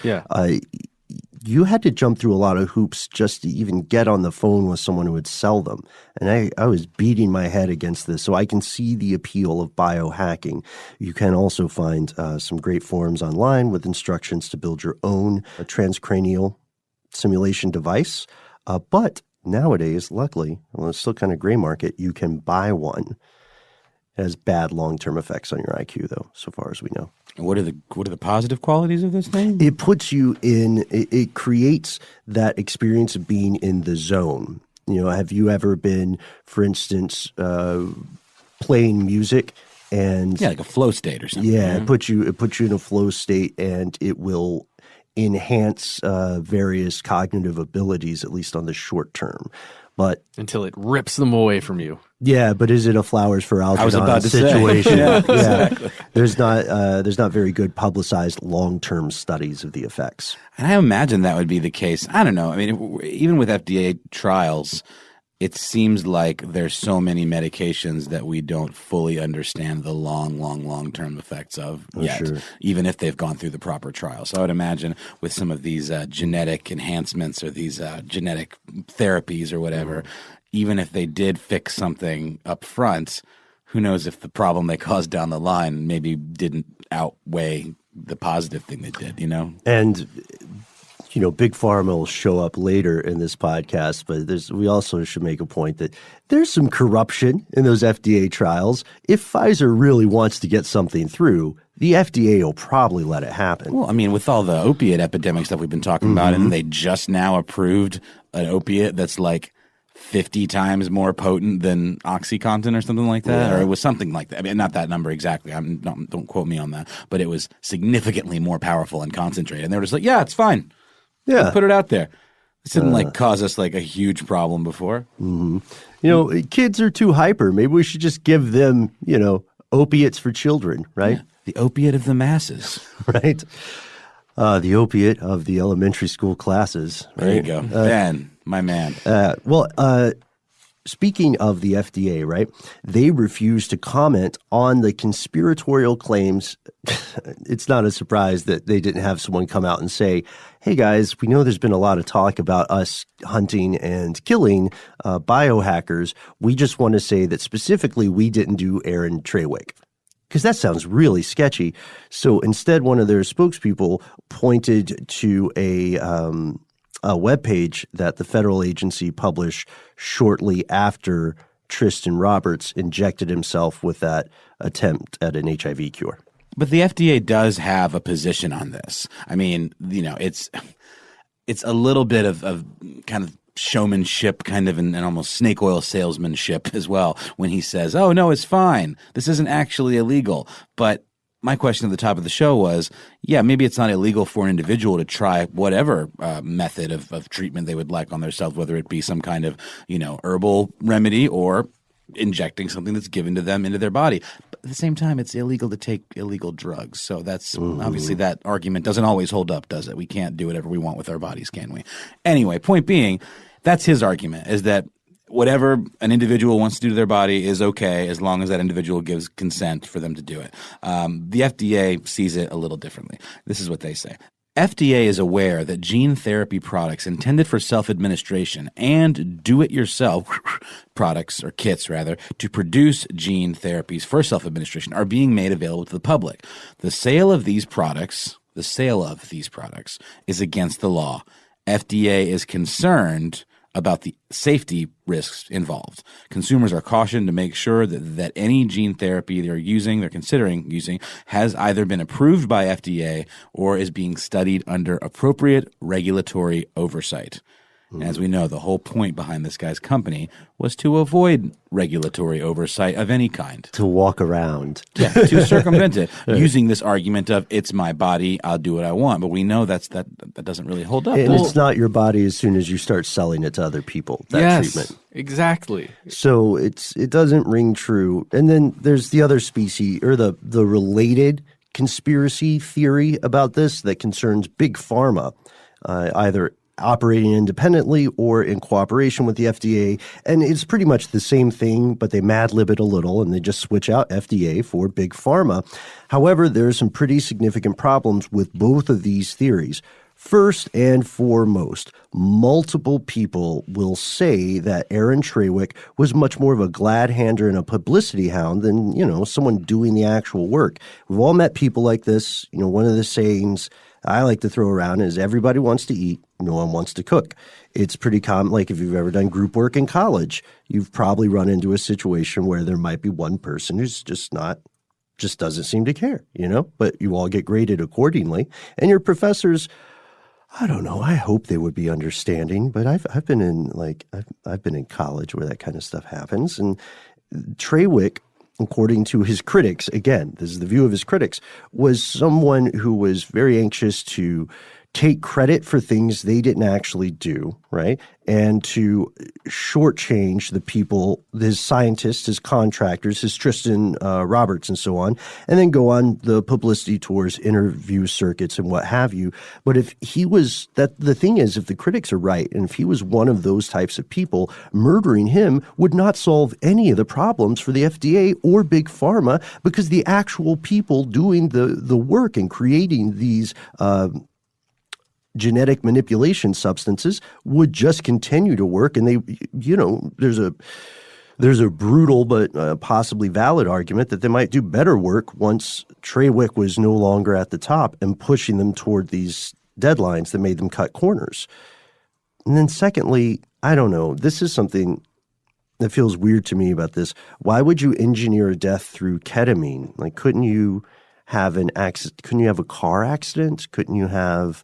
you had to jump through a lot of hoops just to even get on the phone with someone who would sell them. And I was beating my head against this. So I can see the appeal of biohacking. You can also find some great forums online with instructions to build your own transcranial simulation device. But nowadays, luckily, well, it's still kind of gray market, you can buy one. It has bad long-term effects on your IQ, though, so far as we know. What are the positive qualities of this thing? It puts you in, it creates that experience of being in the zone. You know, have you ever been, for instance, playing music and like a flow state or something? Yeah, it puts you in a flow state, and it will enhance various cognitive abilities, at least on the short term. But until it rips them away from you. Yeah, but is it a Flowers for Algernon I was about to situation? Say. Yeah, exactly. There's not very good publicized long-term studies of the effects. And I imagine that would be the case. I don't know. I mean, even with FDA trials, it seems like there's so many medications that we don't fully understand the long-term effects of yet, even if they've gone through the proper trial. So I would imagine with some of these genetic enhancements or these genetic therapies or whatever, even if they did fix something up front, who knows if the problem they caused down the line maybe didn't outweigh the positive thing they did, you know? And you know, Big Pharma will show up later in this podcast, but we also should make a point that there's some corruption in those FDA trials. If Pfizer really wants to get something through, the FDA will probably let it happen. Well, I mean, with all the opiate epidemic stuff we've been talking about, and they just now approved an opiate that's like 50 times more potent than OxyContin or something like that, or it was something like that. I mean, not that number exactly. Don't quote me on that, but it was significantly more powerful and concentrated. And they were just like, yeah, it's fine. Yeah. Let's put it out there. This didn't cause us like a huge problem before. You know, kids are too hyper. Maybe we should just give them, you know, opiates for children, right? Yeah. The opiate of the masses. Right. The opiate of the elementary school classes. Right? There you go. Ben, my man. Speaking of the FDA, right, they refuse to comment on the conspiratorial claims. It's not a surprise that they didn't have someone come out and say, hey, guys, we know there's been a lot of talk about us hunting and killing biohackers. We just want to say that specifically we didn't do Aaron Traywick. Because that sounds really sketchy. So instead, one of their spokespeople pointed to a webpage that the federal agency published shortly after Tristan Roberts injected himself with that attempt at an HIV cure. But the FDA does have a position on this. I mean, you know, it's a little bit of kind of showmanship, kind of and almost snake oil salesmanship as well when he says, oh, no, it's fine. This isn't actually illegal. But my question at the top of the show was, yeah, maybe it's not illegal for an individual to try whatever method of treatment they would like on themselves, whether it be some kind of, you know, herbal remedy or injecting something that's given to them into their body. But at the same time, it's illegal to take illegal drugs. So that's obviously that argument doesn't always hold up, does it? We can't do whatever we want with our bodies, can we? Anyway, point being, that's his argument, is that whatever an individual wants to do to their body is okay as long as that individual gives consent for them to do it. The FDA sees it a little differently. This is what they say. FDA is aware that gene therapy products intended for self-administration and do-it-yourself products, or kits rather, to produce gene therapies for self-administration are being made available to the public. The sale of these products is against the law. FDA is concerned about the safety risks involved. Consumers are cautioned to make sure that any gene therapy they're considering using has either been approved by FDA or is being studied under appropriate regulatory oversight. As we know, the whole point behind this guy's company was to avoid regulatory oversight of any kind. To walk around. Yeah, to circumvent it, using this argument of it's my body, I'll do what I want. But we know that doesn't really hold up. And it's not your body as soon as you start selling it to other people, that yes, treatment. Exactly. So it doesn't ring true. And then there's the other species, or the related conspiracy theory about this that concerns big pharma, either operating independently or in cooperation with the FDA. And it's pretty much the same thing, but they mad lib it a little and they just switch out FDA for big pharma. However, there are some pretty significant problems with both of these theories. First and foremost, multiple people will say that Aaron Traywick was much more of a glad-hander and a publicity hound than, someone doing the actual work. We've all met people like this. One of the sayings I like to throw around is everybody wants to eat, no one wants to cook. It's pretty common, like if you've ever done group work in college, you've probably run into a situation where there might be one person who's just doesn't seem to care, but you all get graded accordingly. And your professors, I don't know, I hope they would be understanding, but I've been in college where that kind of stuff happens. And Traywick, according to his critics, again, this is the view of his critics, was someone who was very anxious to take credit for things they didn't actually do, right? And to shortchange the people, his scientists, his contractors, his Tristan Roberts and so on, and then go on the publicity tours, interview circuits and what have you. But if he was, the thing is, if the critics are right, and if he was one of those types of people, murdering him would not solve any of the problems for the FDA or Big Pharma, because the actual people doing the work and creating these genetic manipulation substances would just continue to work. And there's a brutal but possibly valid argument that they might do better work once Traywick was no longer at the top and pushing them toward these deadlines that made them cut corners. And then secondly, I don't know, this is something that feels weird to me about this. Why would you engineer a death through ketamine? Like, couldn't you have an accident? Couldn't you have a car accident? Couldn't you have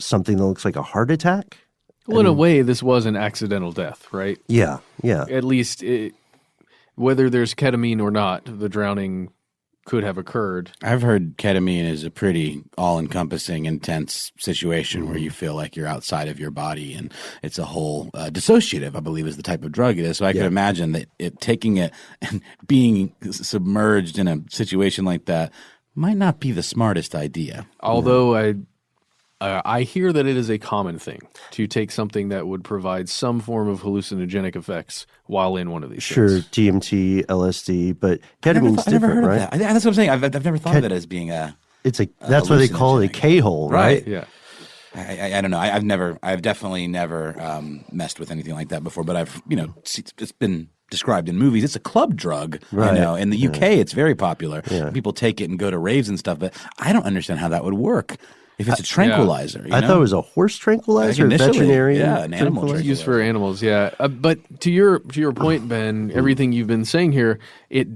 something that looks like a heart attack? Well, in a way, this was an accidental death, right? Yeah. At least, whether there's ketamine or not, the drowning could have occurred. I've heard ketamine is a pretty all-encompassing, intense situation where you feel like you're outside of your body, and it's a whole dissociative, I believe, is the type of drug it is. So I could imagine that taking it and being submerged in a situation like that might not be the smartest idea. Although I hear that it is a common thing to take something that would provide some form of hallucinogenic effects while in one of these things. DMT, LSD, but ketamine's I never different, heard right? of that. That's what I'm saying. I've never thought of it as being that's why they call it a K-hole, right? Yeah. I don't know. I've definitely never messed with anything like that before, but I've, it's been described in movies. It's a club drug, right. In the UK, it's very popular. Yeah. People take it and go to raves and stuff, but I don't understand how that would work. If it's a tranquilizer, I thought it was a horse tranquilizer, veterinarian. Yeah, an animal tranquilizer. Used for animals, yeah. But to your point, Ben, everything you've been saying here, it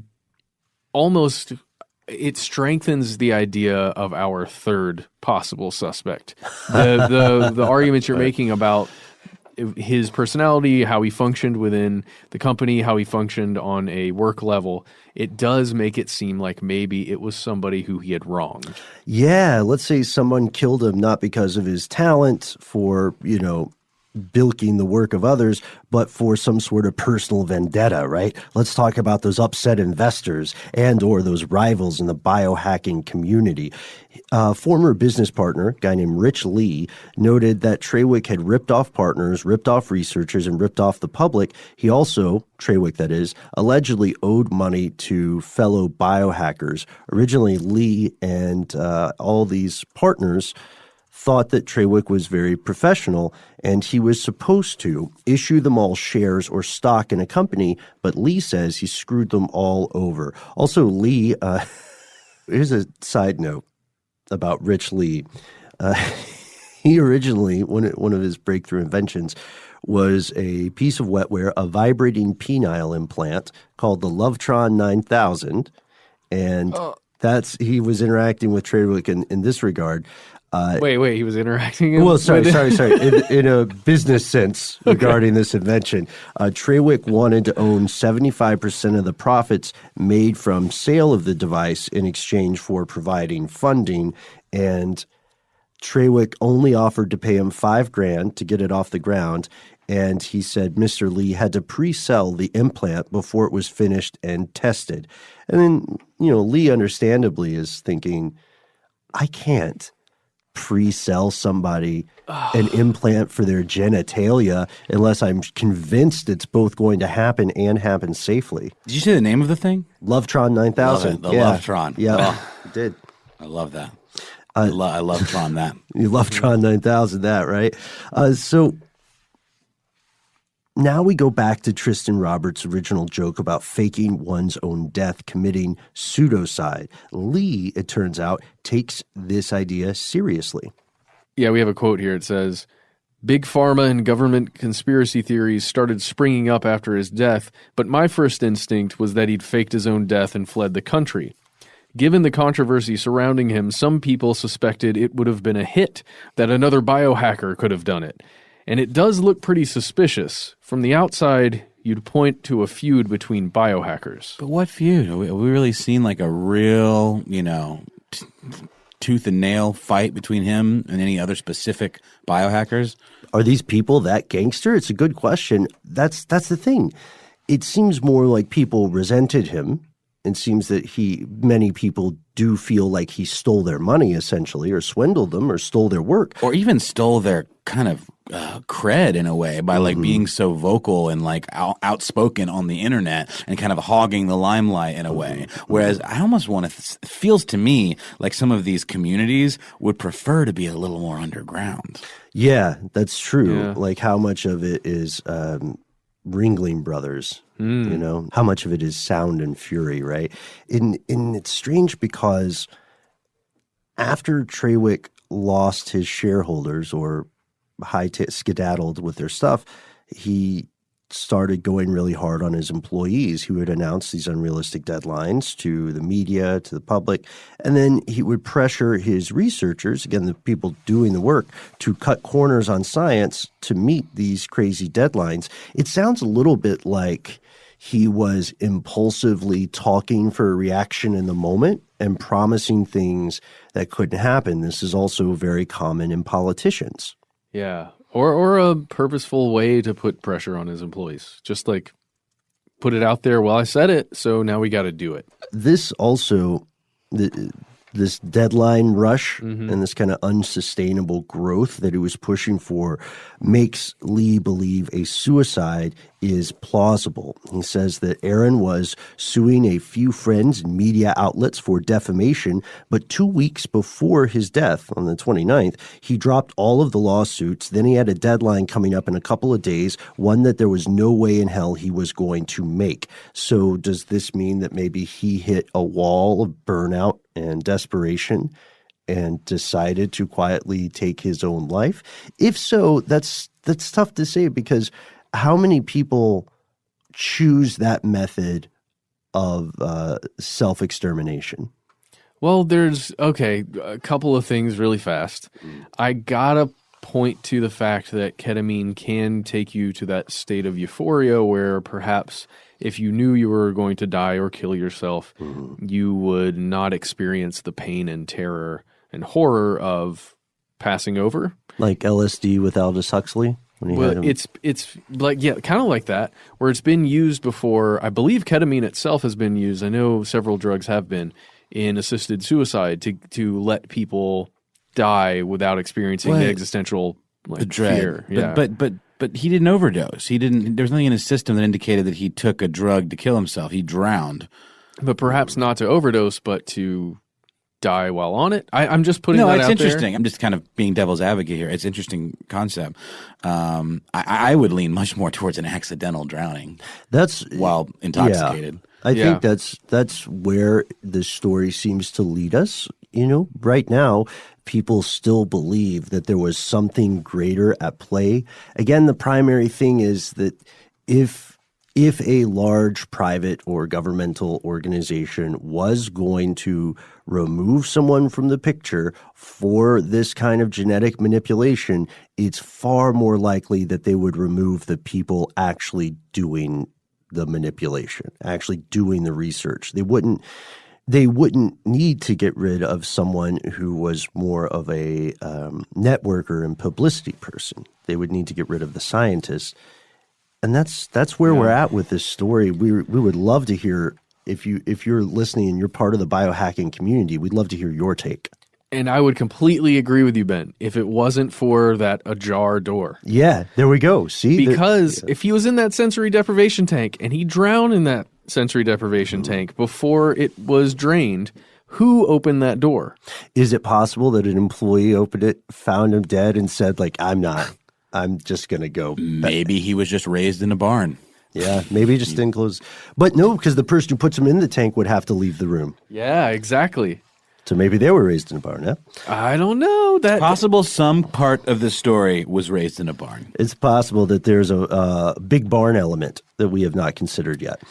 strengthens the idea of our third possible suspect. The arguments you're making about his personality, how he functioned within the company, how he functioned on a work level, it does make it seem like maybe it was somebody who he had wronged. Yeah, let's say someone killed him not because of his talent for, bilking the work of others, but for some sort of personal vendetta, right? Let's talk about those upset investors and or those rivals in the biohacking community. Former business partner, a guy named Rich Lee, noted that Traywick had ripped off partners, ripped off researchers, and ripped off the public. He also, Traywick that is, allegedly owed money to fellow biohackers. Originally, Lee and all these partners thought that Traywick was very professional, and he was supposed to issue them all shares or stock in a company, but Lee says he screwed them all over. Also, Lee, here's a side note about Rich Lee. he originally, one of his breakthrough inventions was a piece of wetware, a vibrating penile implant called the Lovetron 9000. And he was interacting with Traywick in this regard. Wait, he was interacting. Well, sorry. In a business sense regarding this invention, Traywick wanted to own 75% of the profits made from sale of the device in exchange for providing funding, and Traywick only offered to pay him $5,000 to get it off the ground. And he said Mr. Lee had to pre-sell the implant before it was finished and tested. And then, Lee understandably is thinking, I can't pre-sell somebody an implant for their genitalia unless I'm convinced it's both going to happen and happen safely. Did you say the name of the thing? Lovetron 9000. The Lovetron. Yeah, I did. I love that. I love Tron that. You Lovetron 9000 that, right? So now we go back to Tristan Roberts' original joke about faking one's own death, committing pseudocide. Lee, it turns out, takes this idea seriously. Yeah, we have a quote here. It says, "Big pharma and government conspiracy theories started springing up after his death, but my first instinct was that he'd faked his own death and fled the country. Given the controversy surrounding him, some people suspected it would have been a hit, that another biohacker could have done it. And it does look pretty suspicious. From the outside, you'd point to a feud between biohackers." But what feud? Have we really seen like a real, tooth and nail fight between him and any other specific biohackers? Are these people that gangster? It's a good question. That's the thing. It seems more like people resented him. It seems that many people do feel like he stole their money, essentially, or swindled them, or stole their work. Or even stole their kind of cred in a way by like being so vocal and like outspoken on the internet and kind of hogging the limelight in a way. Whereas I almost want to, it feels to me like some of these communities would prefer to be a little more underground. Yeah, that's true. Yeah. Like how much of it is Ringling Brothers, how much of it is Sound and Fury, right? And it's strange because after Traywick lost his shareholders or skedaddled with their stuff, he started going really hard on his employees. He would announce these unrealistic deadlines to the media, to the public, and then he would pressure his researchers, again, the people doing the work, to cut corners on science to meet these crazy deadlines. It sounds a little bit like he was impulsively talking for a reaction in the moment and promising things that couldn't happen. This is also very common in politicians. Yeah. Or a purposeful way to put pressure on his employees. Just like put it out there, well, I said it, so now we got to do it. This also, this deadline rush and this kind of unsustainable growth that he was pushing for makes Lee believe a suicide is plausible. He says that Aaron was suing a few friends and media outlets for defamation, but 2 weeks before his death on the 29th, he dropped all of the lawsuits. Then he had a deadline coming up in a couple of days, one that there was no way in hell he was going to make. So does this mean that maybe he hit a wall of burnout and desperation and decided to quietly take his own life? If so, that's tough to say, because how many people choose that method of self-extermination? Well, there's, a couple of things really fast. I gotta point to the fact that ketamine can take you to that state of euphoria where perhaps if you knew you were going to die or kill yourself, you would not experience the pain and terror and horror of passing over. Like LSD with Aldous Huxley? Well, it's like, kind of like that, where it's been used before. I believe ketamine itself has been used. I know several drugs have been in assisted suicide to let people die without experiencing the existential the dread. Fear. Yeah. But he didn't overdose. There was nothing in his system that indicated that he took a drug to kill himself. He drowned. But perhaps not to overdose, but to die while on it. I'm just putting that out there. No, it's interesting. I'm just kind of being devil's advocate here. It's an interesting concept. I would lean much more towards an accidental drowning. While intoxicated. Yeah. I think that's where the story seems to lead us. right now, people still believe that there was something greater at play. Again, the primary thing is that if a large private or governmental organization was going to remove someone from the picture for this kind of genetic manipulation, it's far more likely that they would remove the people actually doing the manipulation, actually doing the research. They wouldn't need to get rid of someone who was more of a networker and publicity person. They would need to get rid of the scientists. And that's where we're at with this story. We would love to hear, if you're listening and you're part of the biohacking community, we'd love to hear your take. And I would completely agree with you, Ben, if it wasn't for that ajar door. Yeah, there we go. See? Because if he was in that sensory deprivation tank and he drowned in that sensory deprivation tank before it was drained, who opened that door? Is it possible that an employee opened it, found him dead, and said, like, I'm just going to go. Maybe he was just raised in a barn. Yeah, maybe he just didn't close. But no, because the person who puts him in the tank would have to leave the room. Yeah, exactly. So maybe they were raised in a barn, yeah? I don't know. It's possible some part of the story was raised in a barn. It's possible that there's a big barn element that we have not considered yet.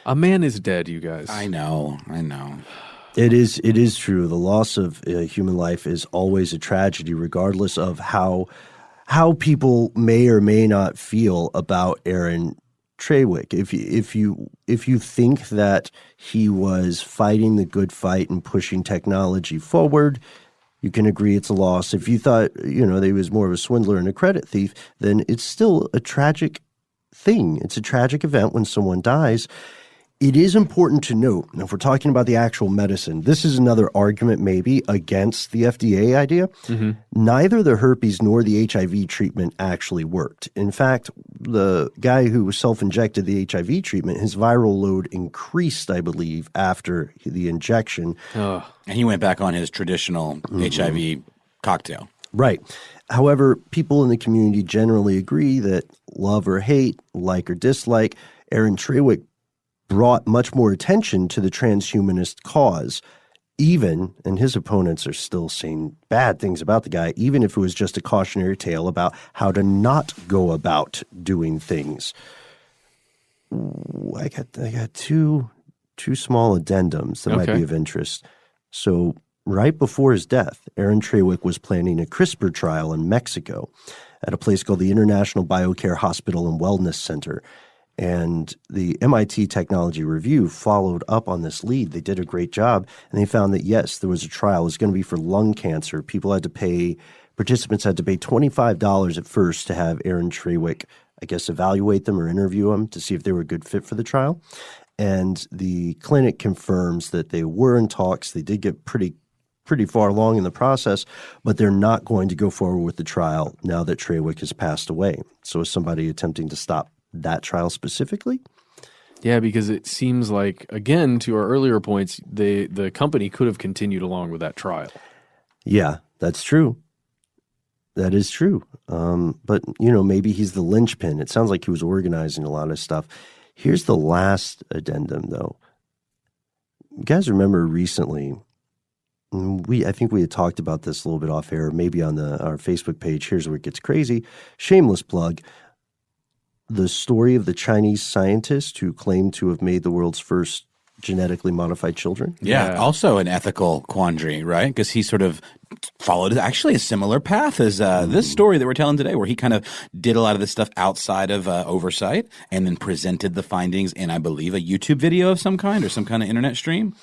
A man is dead, you guys. I know. It is true. The loss of human life is always a tragedy, regardless of how people may or may not feel about Aaron Traywick. If you think that he was fighting the good fight and pushing technology forward, you can agree it's a loss. If you thought that he was more of a swindler and a credit thief, then it's still a tragic thing. It's a tragic event when someone dies. It is important to note, if we're talking about the actual medicine, this is another argument maybe against the FDA idea. Mm-hmm. Neither the herpes nor the HIV treatment actually worked. In fact, the guy who self-injected the HIV treatment, his viral load increased, I believe, after the injection. And he went back on his traditional HIV cocktail. Right. However, people in the community generally agree that love or hate, like or dislike, Aaron Traywick brought much more attention to the transhumanist cause, even, and his opponents are still saying bad things about the guy, even if it was just a cautionary tale about how to not go about doing things. I got two small addendums that might be of interest. So right before his death, Aaron Traywick was planning a CRISPR trial in Mexico at a place called the International Biocare Hospital and Wellness Center. And the MIT Technology Review followed up on this lead. They did a great job, and they found that, yes, there was a trial. It was going to be for lung cancer. Participants had to pay $25 at first to have Aaron Traywick, I guess, evaluate them or interview them to see if they were a good fit for the trial. And the clinic confirms that they were in talks. They did get pretty far along in the process, but they're not going to go forward with the trial now that Traywick has passed away. So is somebody attempting to stop that trial specifically? Yeah, because it seems like, again, to our earlier points, the company could have continued along with that trial. Yeah, that's true. That is true. But, maybe he's the linchpin. It sounds like he was organizing a lot of stuff. Here's the last addendum, though. You guys remember recently, I think we had talked about this a little bit off air, maybe on our Facebook page. Here's where it gets crazy. Shameless plug. The story of the Chinese scientist who claimed to have made the world's first genetically modified children. Yeah. Also an ethical quandary, right? Because he sort of followed actually a similar path as this story that we're telling today, where he kind of did a lot of this stuff outside of oversight and then presented the findings in, I believe, a YouTube video of some kind or some kind of internet stream.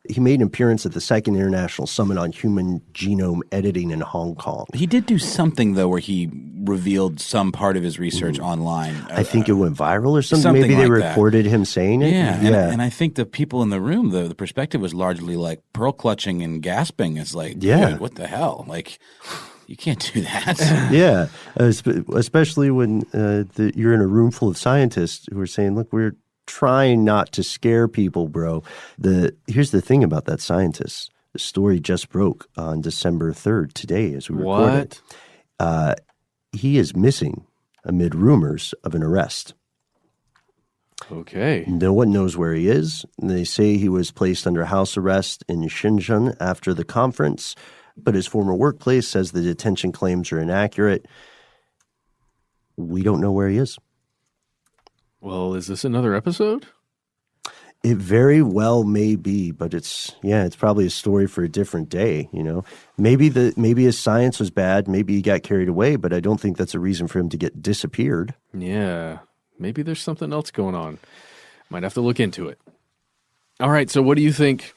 He made an appearance at the Second International Summit on Human Genome Editing in Hong Kong. He did do something, though, where he revealed some part of his research online. I think it went viral or something. Maybe they recorded him saying it. Yeah. And I think the people in the room, the perspective was largely like pearl clutching and gasping. It's like, dude, what the hell? Like, you can't do that. Yeah, especially when you're in a room full of scientists who are saying, look, we're trying not to scare people, bro. Here's the thing about that scientist. The story just broke on December 3rd, today, as we record it. He is missing amid rumors of an arrest. Okay. No one knows where he is. They say he was placed under house arrest in Shenzhen after the conference, but his former workplace says the detention claims are inaccurate. We don't know where he is. Well, is this another episode? It very well may be, but it's probably a story for a different day, you know. Maybe his science was bad, maybe he got carried away, but I don't think that's a reason for him to get disappeared. Yeah. Maybe there's something else going on. Might have to look into it. All right, so what do you think?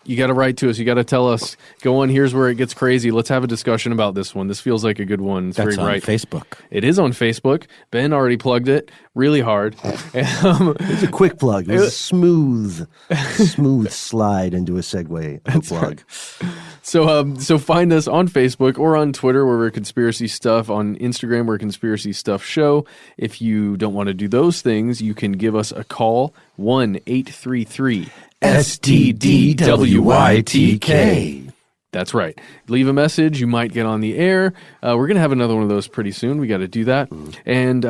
You got to write to us. You got to tell us. Go on, here's where it gets crazy. Let's have a discussion about this one. This feels like a good one. It's That's very on right. Facebook. It is on Facebook. Ben already plugged it really hard. It's a quick plug. It was a smooth slide into a segue of a plug. So find us on Facebook or on Twitter where we're Conspiracy Stuff. On Instagram, we're Conspiracy Stuff Show. If you don't want to do those things, you can give us a call, 1-833 STDWYTK. That's right. Leave a message. You might get on the air. We're going to have another one of those pretty soon. We got to do that. And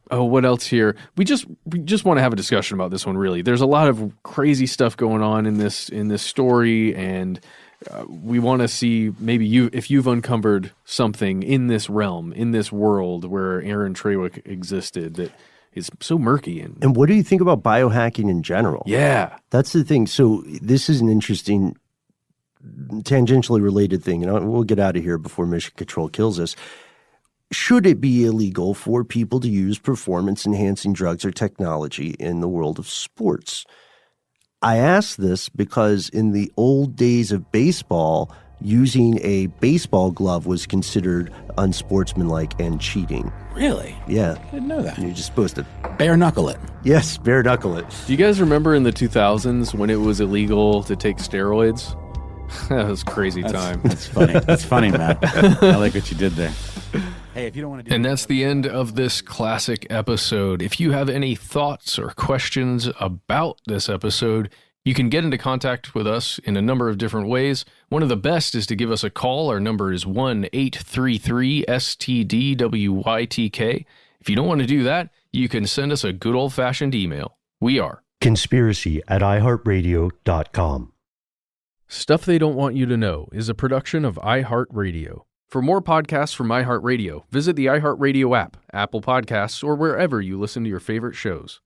what else here? We just want to have a discussion about this one, really. There's a lot of crazy stuff going on in this story, and we want to see maybe if you've uncovered something in this realm, in this world where Aaron Traywick existed that is so murky. And what do you think about biohacking in general? Yeah. That's the thing. So this is an interesting, tangentially related thing, and we'll get out of here before Mission Control kills us. Should it be illegal for people to use performance-enhancing drugs or technology in the world of sports? I ask this because in the old days of baseball, using a baseball glove was considered unsportsmanlike and cheating. Really? Yeah. I didn't know that. You're just supposed to... Bare knuckle it. Yes, bare knuckle it. Do you guys remember in the 2000s when it was illegal to take steroids? That was a crazy time. That's funny. That's funny, Matt. I like what you did there. Hey, if you don't want to do And that's the end of this classic episode. If you have any thoughts or questions about this episode, you can get into contact with us in a number of different ways. One of the best is to give us a call. Our number is 1-833-STDWYTK. If you don't want to do that, you can send us a good old-fashioned email. We are conspiracy@iHeartRadio.com. Stuff They Don't Want You to Know is a production of iHeartRadio. For more podcasts from iHeartRadio, visit the iHeartRadio app, Apple Podcasts, or wherever you listen to your favorite shows.